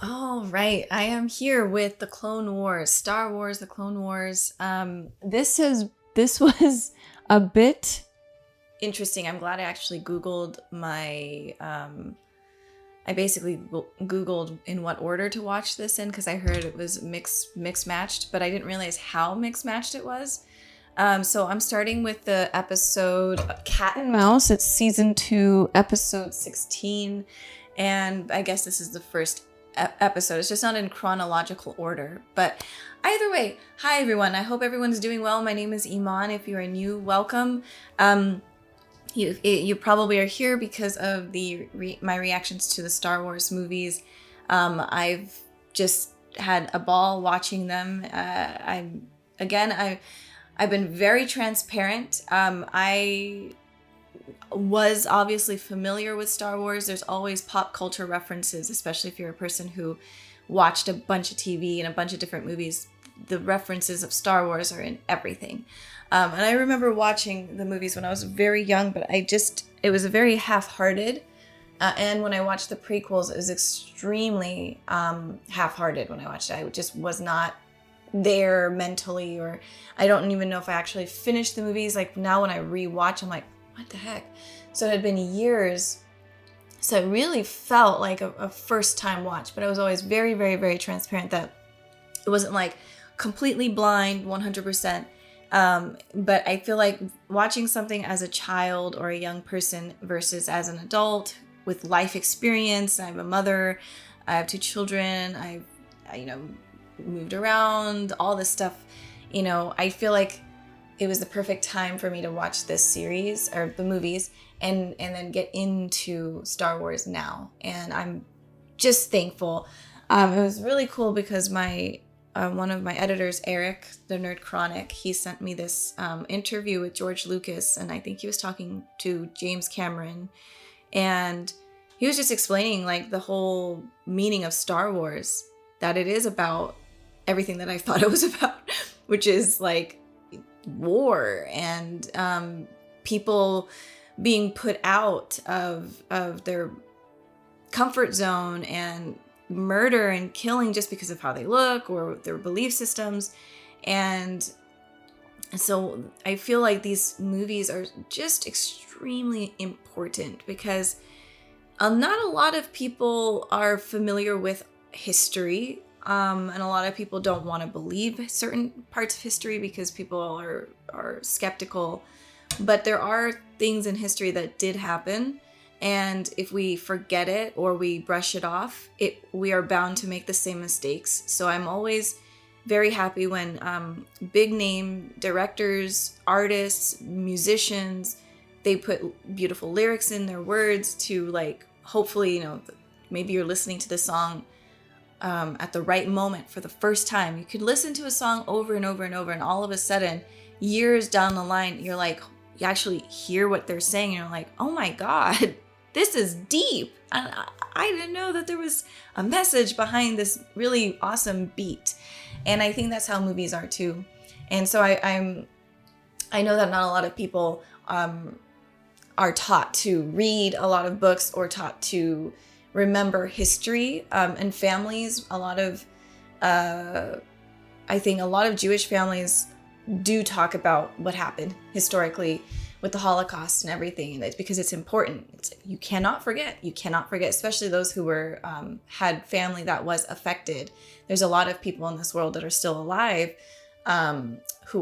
All right, I am here with the Clone Wars, Star Wars, the Clone Wars. This was a bit interesting. I'm glad I actually Googled my. I basically Googled in what order to watch this in because I heard it was mix matched, but I didn't realize how mix matched it was. So I'm starting with the episode Cat and Mouse. It's season 2, episode 16, and I guess this is the first episode. It's just not in chronological order, but either way, hi everyone. I hope everyone's doing well. My name is Iman. If you are new, welcome. You probably are here because of my reactions to the Star Wars movies. I've just had a ball watching them. I've been very transparent. I was obviously familiar with Star Wars. There's always pop culture references, especially if you're a person who watched a bunch of TV and a bunch of different movies. The references of Star Wars are in everything. And I remember watching the movies when I was very young, but it was very half-hearted. And when I watched the prequels, it was extremely half-hearted when I watched it. I just was not there mentally, or I don't even know if I actually finished the movies. Like now when I rewatch, I'm like, what the heck? So it had been years. So it really felt like a first time watch, but I was always very, very, very transparent that it wasn't like completely blind 100%. But I feel like watching something as a child or a young person versus as an adult with life experience. I have a mother, I have 2 children, I moved around, all this stuff, I feel like it was the perfect time for me to watch this series or the movies and then get into Star Wars now. And I'm just thankful. It was really cool because one of my editors, Eric, the Nerd Chronic, he sent me this interview with George Lucas, and I think he was talking to James Cameron, and he was just explaining like the whole meaning of Star Wars, that it is about everything that I thought it was about, which is like war and people being put out of their comfort zone and murder and killing just because of how they look or their belief systems. And so I feel like these movies are just extremely important because not a lot of people are familiar with history. And a lot of people don't want to believe certain parts of history because people are skeptical. But there are things in history that did happen. And if we forget it or we brush it off, we are bound to make the same mistakes. So I'm always very happy when big name directors, artists, musicians, they put beautiful lyrics in their words to like, hopefully, maybe you're listening to the song at the right moment for the first time. You could listen to a song over and over and over, and all of a sudden, years down the line, you're like, you actually hear what they're saying, and you're like, oh my God, this is deep. I didn't know that there was a message behind this really awesome beat. And I think that's how movies are too. And so I know that not a lot of people are taught to read a lot of books or taught to remember history, and families. I think a lot of Jewish families do talk about what happened historically with the Holocaust and everything. And it's because it's important. You cannot forget. You cannot forget, especially those who were had family that was affected. There's a lot of people in this world that are still alive who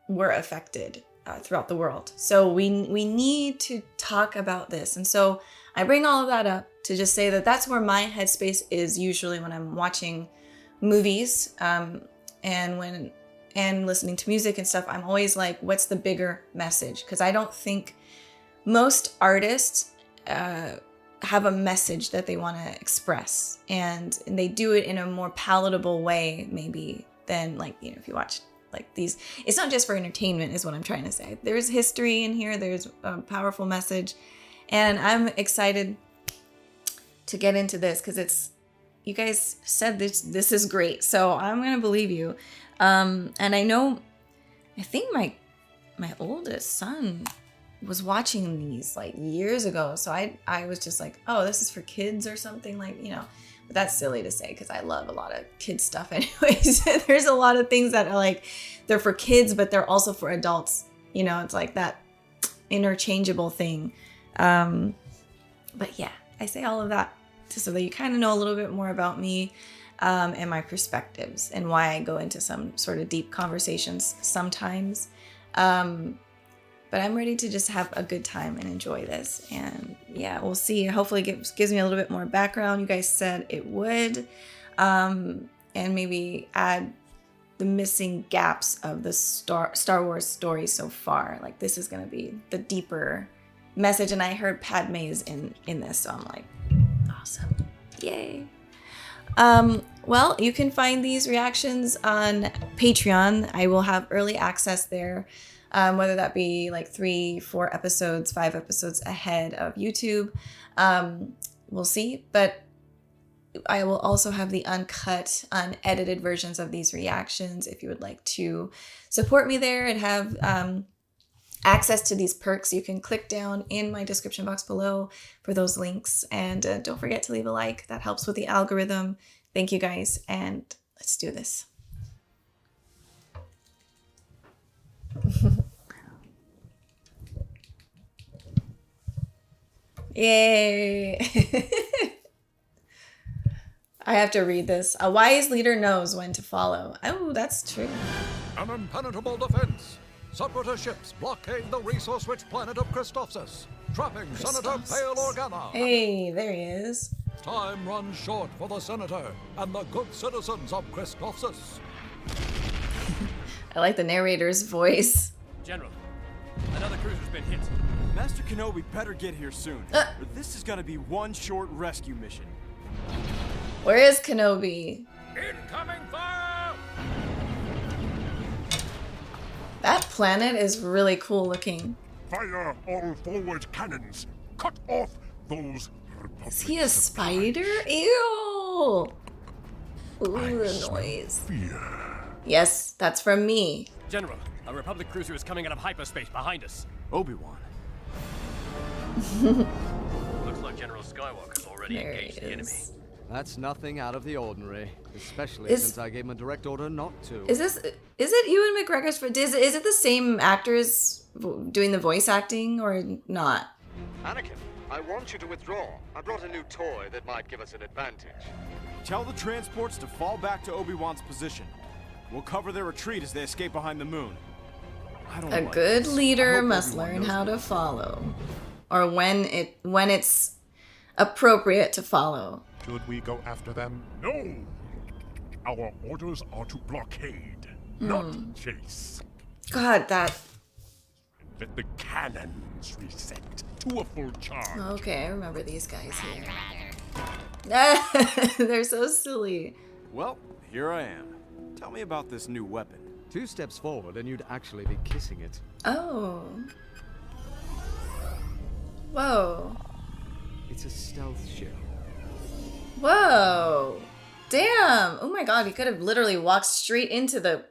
were affected throughout the world. So we need to talk about this. And so I bring all of that up to just say that that's where my headspace is usually when I'm watching movies and listening to music and stuff. I'm always like, what's the bigger message? Because I don't think most artists have a message that they want to express, and they do it in a more palatable way maybe than like, if you watch like these. It's not just for entertainment is what I'm trying to say. There's history in here. There's a powerful message. And I'm excited to get into this because you guys said this is great. So I'm going to believe you. And I think my oldest son was watching these like years ago. So I was just like, oh, this is for kids or something, like, But that's silly to say because I love a lot of kids stuff anyways. There's a lot of things that are like, they're for kids, but they're also for adults. You know, it's like that interchangeable thing. But yeah, I say all of that so that you kind of know a little bit more about me and my perspectives and why I go into some sort of deep conversations sometimes. But I'm ready to just have a good time and enjoy this. And yeah, we'll see. Hopefully it gives me a little bit more background. You guys said it would. And maybe add the missing gaps of the Star Wars story so far. Like, this is going to be the deeper message. And I heard Padme is in this. So I'm like, awesome. Yay. Well, you can find these reactions on Patreon. I will have early access there. Whether that be like 3, 4 episodes, 5 episodes ahead of YouTube. We'll see. But I will also have the uncut, unedited versions of these reactions if you would like to support me there and have access to these perks. You can click down in my description box below for those links. And don't forget to leave a like. That helps with the algorithm. Thank you guys. And let's do this. Yay. I have to read this. A wise leader knows when to follow. Oh, that's true. An impenetrable defense. Separatist ships blockade the resource-rich planet of Christophsis, trapping Senator Bail Organa. Hey, there he is. Time runs short for the Senator and the good citizens of Christophsis. I like the narrator's voice. General, another cruiser's been hit. Master Kenobi better get here soon, or this is gonna be one short rescue mission. Where is Kenobi? Incoming fire! That planet is really cool looking. Fire all forward cannons. Cut off those Republic Is he a supplies. spider? Ew. Ooh, the noise. Fear. Yes, that's from me. General, a Republic cruiser is coming out of hyperspace behind us. Obi-Wan. Looks like General Skywalker's already There he engaged the enemy. is. That's nothing out of the ordinary, especially Is- since I gave him a direct order not to. Is it Ewan McGregor's? Is it the same actors doing the voice acting or not? Anakin, I want you to withdraw. I brought a new toy that might give us an advantage. Tell the transports to fall back to Obi-Wan's position. We'll cover their retreat as they escape behind the moon. I don't A like good this. I leader hope must Obi-Wan learn knows how me. to follow, or when it's appropriate to follow. Should we go after them? No! Our orders are to blockade, not chase. God, that. Let the cannons reset to a full charge. Okay, I remember these guys here. They're so silly. Well, here I am. Tell me about this new weapon. 2 steps forward and you'd actually be kissing it. Oh. Whoa. It's a stealth ship. Whoa. Damn. Oh my god, he could have literally walked straight into the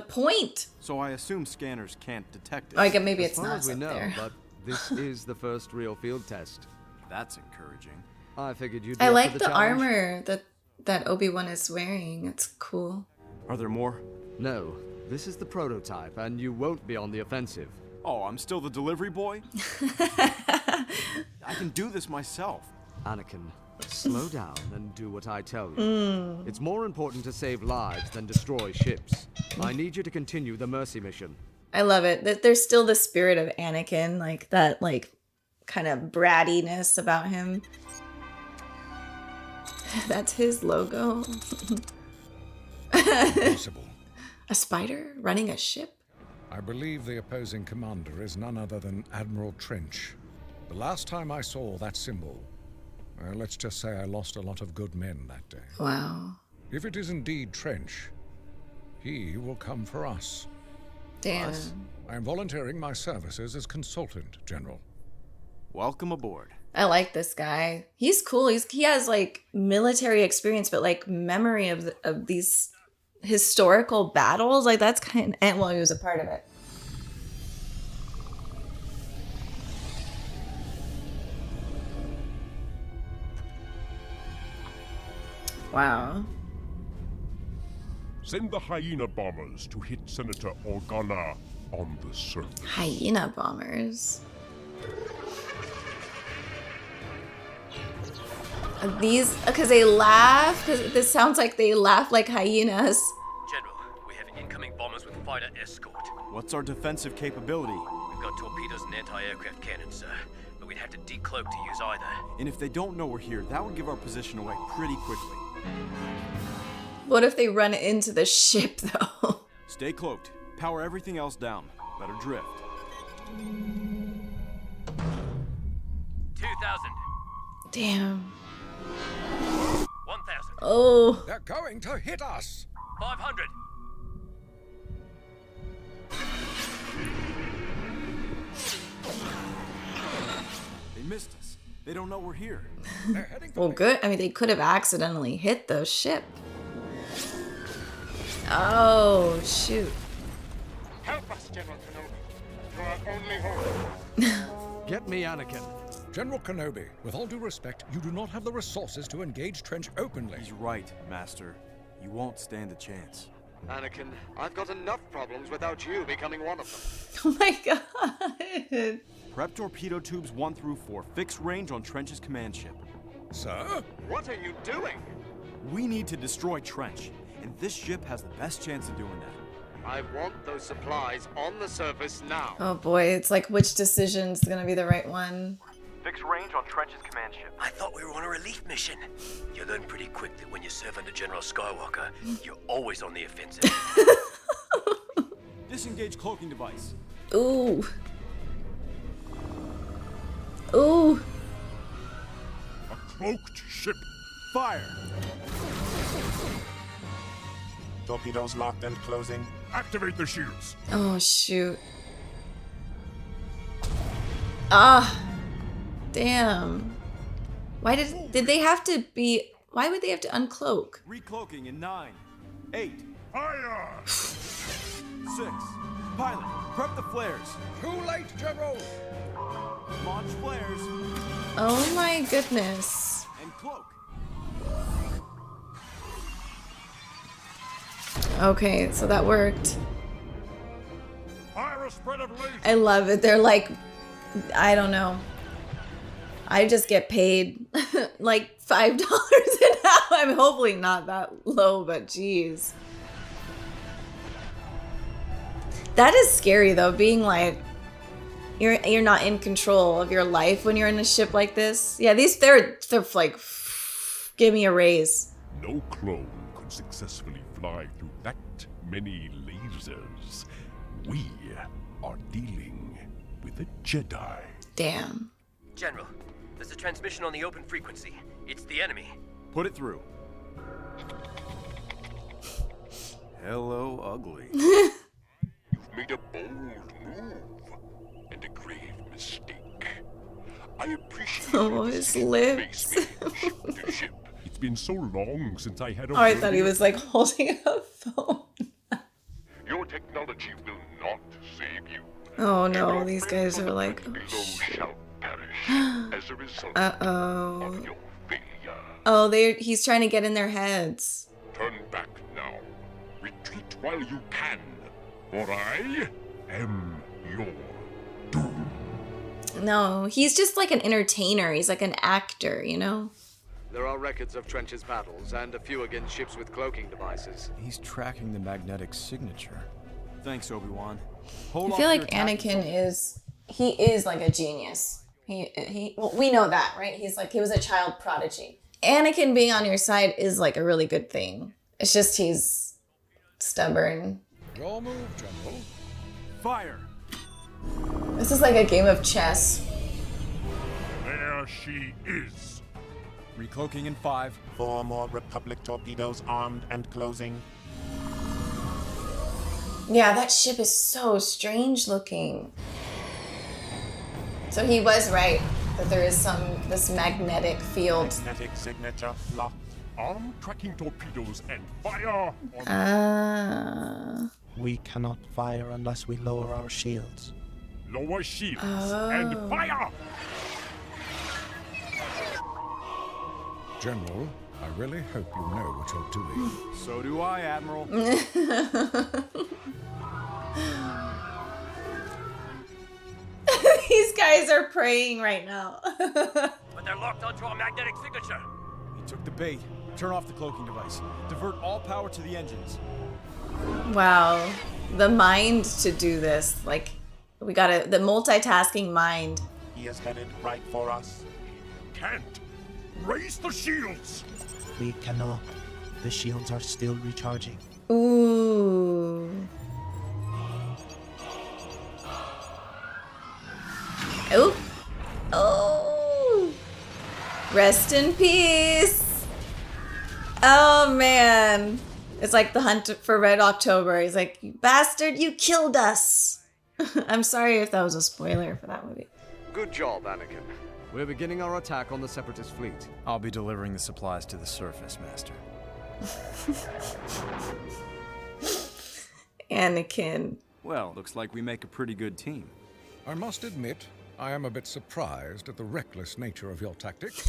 point. So I assume scanners can't detect it. Oh, I guess maybe As it's far not as we up know, there. but this is the first real field test. That's encouraging. I figured you'd be I up like for the challenge. armor that Obi-Wan is wearing. It's cool. Are there more? No, this is the prototype, and you won't be on the offensive. Oh, I'm still the delivery boy? I can do this myself. Anakin, slow down and do what I tell you. It's more important to save lives than destroy ships. I need you to continue the Mercy mission. I love it. That there's still the spirit of Anakin, like that, like kind of brattiness about him. That's his logo. Possible. A spider running a ship? I believe the opposing commander is none other than Admiral Trench. The last time I saw that symbol, let's just say I lost a lot of good men that day. Wow. If it is indeed Trench, he will come for us. Damn. I am volunteering my services as consultant, General. Welcome aboard. I like this guy. He's cool. He has like military experience, but like memory of these historical battles. Like that's kind of, and well, he was a part of it. Wow. Send the hyena bombers to hit Senator Organa on the surface. Hyena bombers. These, because they laugh, because this sounds like they laugh like hyenas. General, we have incoming bombers with fighter escort. What's our defensive capability? We've got torpedoes and anti-aircraft cannons, sir. But we'd have to decloak to use either. And if they don't know we're here, that would give our position away pretty quickly. What if they run into the ship, though? Stay cloaked. Power everything else down. Let her drift. 2,000. Damn. 1,000. Oh. They're going to hit us! 500. They missed us. They don't know we're here. They're heading for Well, me. good. I mean, they could have accidentally hit the ship. Oh, shoot. Help us, General Kenobi. You're our only hope. Get me Anakin. General Kenobi, with all due respect, you do not have the resources to engage Trench openly. He's right, Master. You won't stand a chance. Anakin, I've got enough problems without you becoming one of them. Oh my god. Prep torpedo tubes 1 through 4. Fixed range on Trench's command ship. Sir? What are you doing? We need to destroy Trench, and this ship has the best chance of doing that. I want those supplies on the surface now. Oh boy, it's like which decision's gonna be the right one. Fixed range on Trench's command ship. I thought we were on a relief mission. You learn pretty quick that when you serve under General Skywalker, you're always on the offensive. Disengage cloaking device. Ooh. Ooh. A cloaked ship. Fire! Torpedoes locked and closing. Activate the shields. Oh shoot. Ah. Damn. Why did they have to be, why would they have to uncloak? Recloaking in 9, 8, Fire! 6. Pilot, prep the flares. Too late, General! Launch flares Oh my goodness. and cloak. Okay, so that worked. Fire a spread of lasers. I love it. They're like, I don't know. I just get paid like $5 an hour. I'm hopefully not that low, but geez. That is scary though, being like you're not in control of your life when you're in a ship like this. Yeah, they're like, give me a raise. No clone could successfully fly through that many lasers. We are dealing with a Jedi. Damn. General, there's a transmission on the open frequency. It's the enemy. Put it through. Hello, ugly. You've made a bold move and a grave mistake. I appreciate Oh, your his decision to lips. face me ship to ship. It's been so long since I had a Oh, I thought he worthy- was like holding a phone. Your technology will not save you. Oh And no, your these friends guys on are the like, planet oh below shit. shall perish as a result Uh-oh. of your failure. Oh, he's trying to get in their heads. Turn back now. Retreat while you can, for I am your doom. No, he's just like an entertainer. He's like an actor, you know? There are records of Trench's battles and a few against ships with cloaking devices. He's tracking the magnetic signature. Thanks, Obi-Wan. I Hold feel off like your attack Anakin he is like a genius. Well, we know that, right? He was a child prodigy. Anakin being on your side is like a really good thing. It's just he's stubborn. Your move, General. Fire! This is like a game of chess. There she is. Recloaking in 5. 4 more Republic torpedoes armed and closing. Yeah, that ship is so strange looking. So he was right that there is this magnetic field. Magnetic signature locked. Arm tracking torpedoes and fire on Ah. We cannot fire unless we lower our shields. lower shields Oh. and fire! General, I really hope you know what you're doing. So do I, Admiral. These guys are praying right now. But they're locked onto our magnetic signature. He took the bait. Turn off the cloaking device. Divert all power to the engines. Wow. The mind to do this. Like, we gotta, the multitasking mind. He is headed right for us. Can't. Raise the shields. We cannot. The shields are still recharging. Ooh. Oh. Oh. Rest in peace. Oh, man. It's like the hunt for Red October. He's like, you bastard, you killed us. I'm sorry if that was a spoiler for that movie. Good job, Anakin. We're beginning our attack on the Separatist fleet. I'll be delivering the supplies to the surface, Master. Anakin. Well, looks like we make a pretty good team. I must admit, I am a bit surprised at the reckless nature of your tactics.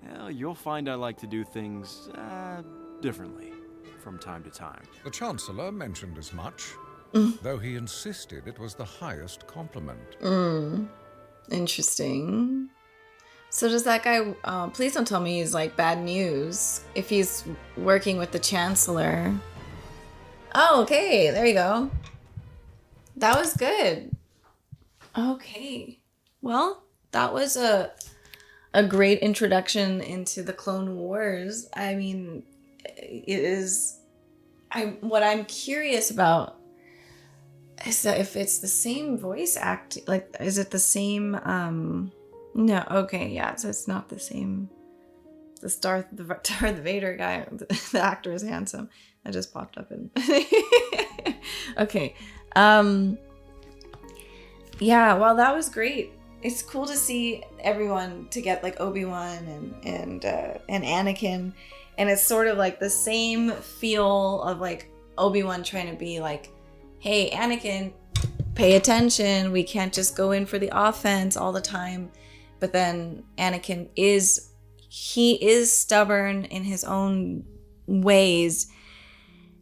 Well, you'll find I like to do things, differently from time to time. The Chancellor mentioned as much, though he insisted it was the highest compliment. Interesting. So does that guy, please don't tell me he's like bad news if he's working with the Chancellor. Oh, okay, there you go. That was good. Okay. Well, that was a great introduction into the Clone Wars. I mean, it is, what I'm curious about is that if it's the same voice act, like, is it the same, no, okay, yeah, so it's not the same, the Darth Vader guy, the actor is handsome. That just popped up in, okay, yeah, well, that was great. It's cool to see everyone to get like Obi-Wan and Anakin, and it's sort of like the same feel of like Obi-Wan trying to be like, hey, Anakin, pay attention. We can't just go in for the offense all the time. But then Anakin is stubborn in his own ways.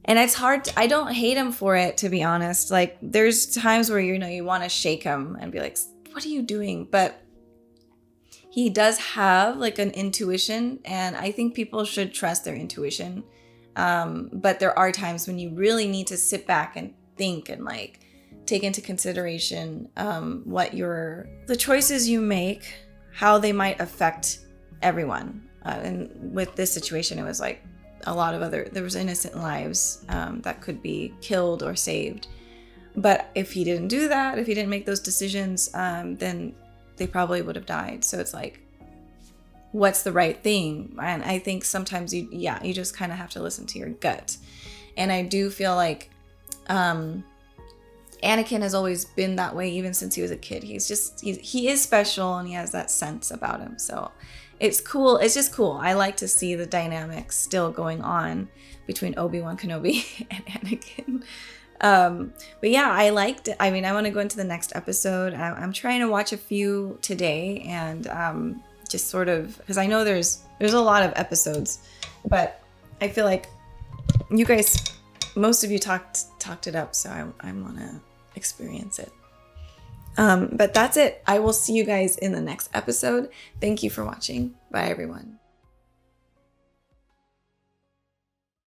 And it's hard. I don't hate him for it, to be honest. Like, there's times where, you want to shake him and be like, what are you doing? But he does have like an intuition, and I think people should trust their intuition. But there are times when you really need to sit back and think and like take into consideration the choices you make, how they might affect everyone. And with this situation, it was like there was innocent lives that could be killed or saved. But if he didn't do that, if he didn't make those decisions, then they probably would have died. So it's like, what's the right thing? And I think sometimes you just kind of have to listen to your gut. And I do feel like Anakin has always been that way, even since he was a kid. He is special, and he has that sense about him. So it's cool. It's just cool. I like to see the dynamics still going on between Obi-Wan Kenobi and Anakin. But yeah, I liked it. I mean, I want to go into the next episode. I'm trying to watch a few today, and just sort of, because I know there's a lot of episodes, but I feel like you guys, most of you talked it up, so I want to experience it. But that's it. I will see you guys in the next episode. Thank you for watching. Bye, everyone.